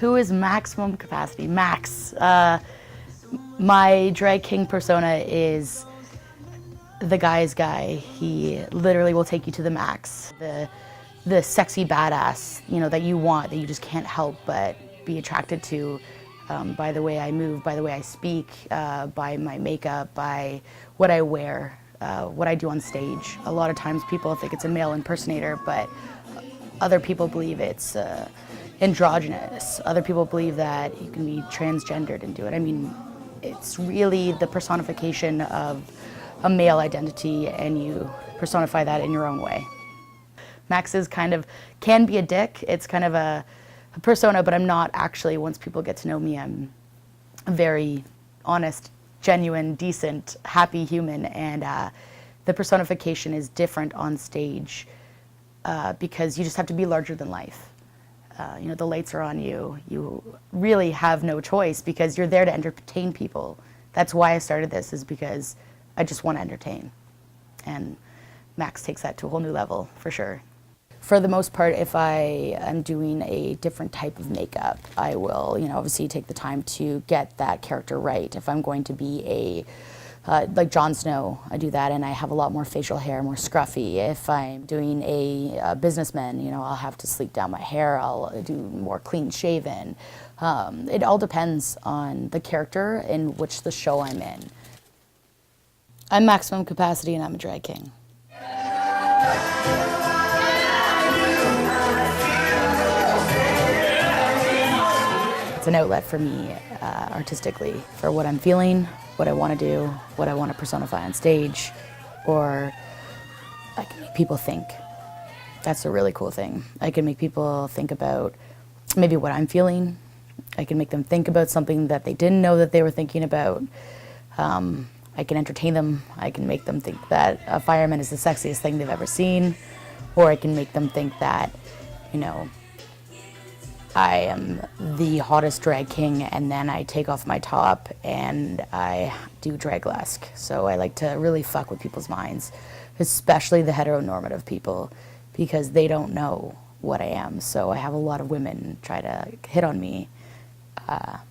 Who is maximum capacity? Max. My drag king persona is the guy's guy. He literally will take you to the max. The sexy badass, you know, that you want, that you just can't help but be attracted to, by the way I move, by the way I speak, by my makeup, by what I wear, what I do on stage. A lot of times people think it's a male impersonator, but other people believe it's androgynous. Other people believe that you can be transgendered and do it. I mean, it's really the personification of a male identity, and you personify that in your own way. Max is can be a dick. It's kind of a persona, but I'm not actually. Once people get to know me, I'm a very honest, genuine, decent, happy human, and the personification is different on stage because you just have to be larger than life. You know, the lights are on you. You really have no choice because you're there to entertain people. That's why I started this, is because I just want to entertain. And Max takes that to a whole new level, for sure. For the most part, if I am doing a different type of makeup, I will, you know, obviously take the time to get that character right. If I'm going to be like Jon Snow, I do that, and I have a lot more facial hair, more scruffy. If I'm doing a businessman, you know, I'll have to sleek down my hair, I'll do more clean shaven. It all depends on the character in which the show I'm in. I'm maximum capacity and I'm a drag king. It's an outlet for me artistically, for what I'm feeling, what I want to do, what I want to personify on stage, or I can make people think. That's a really cool thing. I can make people think about maybe what I'm feeling. I can make them think about something that they didn't know that they were thinking about. I can entertain them. I can make them think that a fireman is the sexiest thing they've ever seen, or I can make them think that, you know, I am the hottest drag king, and then I take off my top and I do draglesque. So I like to really fuck with people's minds, especially the heteronormative people, because they don't know what I am. So I have a lot of women try to hit on me,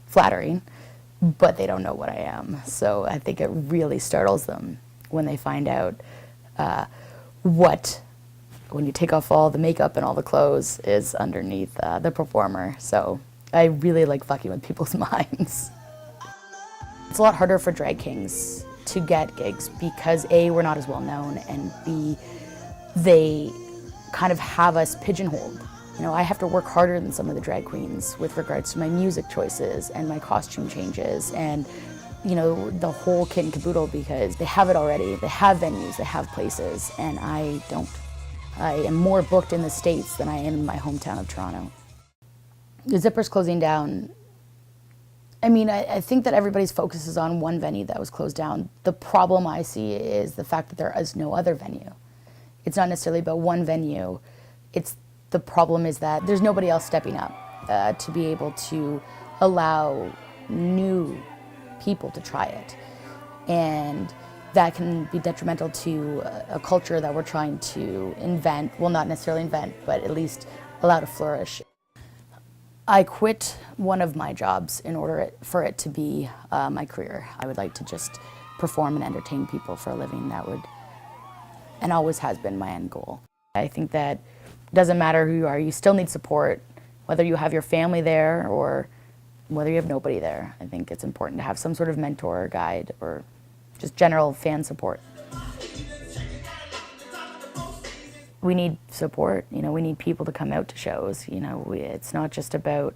flattering, but they don't know what I am. So I think it really startles them when they find out when you take off all the makeup and all the clothes is underneath the performer. So I really like fucking with people's minds. It's a lot harder for drag kings to get gigs because A, we're not as well known, and B, they kind of have us pigeonholed. You know, I have to work harder than some of the drag queens with regards to my music choices and my costume changes and, you know, the whole kit and caboodle, because they have it already. They have venues, they have places, and I don't. I am more booked in the States than I am in my hometown of Toronto. The Zipper's closing down. I mean, I think that everybody's focus is on one venue that was closed down. The problem I see is the fact that there is no other venue. It's not necessarily about one venue. The problem is that there's nobody else stepping up to be able to allow new people to try it. And that can be detrimental to a culture that we're trying to invent, well, not necessarily invent, but at least allow to flourish. I quit one of my jobs in order for it to be my career. I would like to just perform and entertain people for a living. That would, and always has been, my end goal. I think that it doesn't matter who you are, you still need support, whether you have your family there or whether you have nobody there. I think it's important to have some sort of mentor or guide or just general fan support. We need support, you know, we need people to come out to shows, you know, it's not just about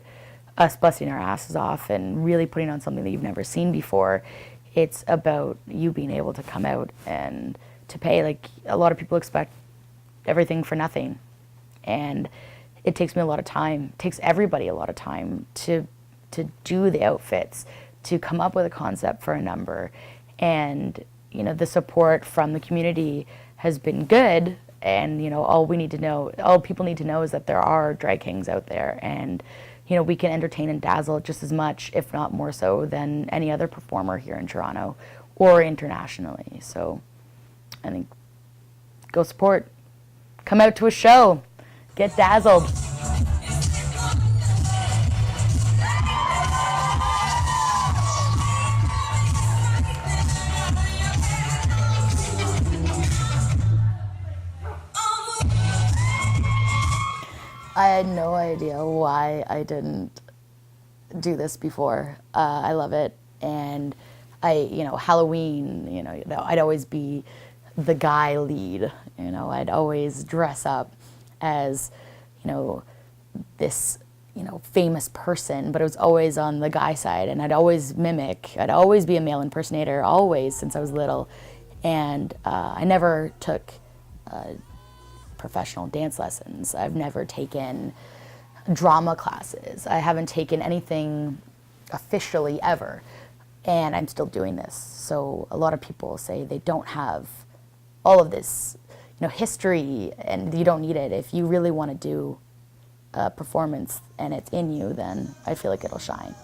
us busting our asses off and really putting on something that you've never seen before. It's about you being able to come out and to pay. Like, a lot of people expect everything for nothing, and it takes me a lot of time, it takes everybody a lot of time to do the outfits, to come up with a concept for a number. And, you know, the support from the community has been good, and, you know, all people need to know is that there are drag kings out there, and, you know, we can entertain and dazzle just as much, if not more so, than any other performer here in Toronto or internationally. So I think go support, come out to a show, get dazzled. had no idea why I didn't do this before. I love it, and Halloween, I'd always be the guy lead. I'd always dress up as, this, famous person, but it was always on the guy side, and I'd always mimic. I'd always be a male impersonator, always, since I was little, and I never took professional dance lessons. I've never taken drama classes. I haven't taken anything officially ever, and I'm still doing this. So a lot of people say they don't have all of this, history, and you don't need it. If you really want to do a performance and it's in you, then I feel like it'll shine.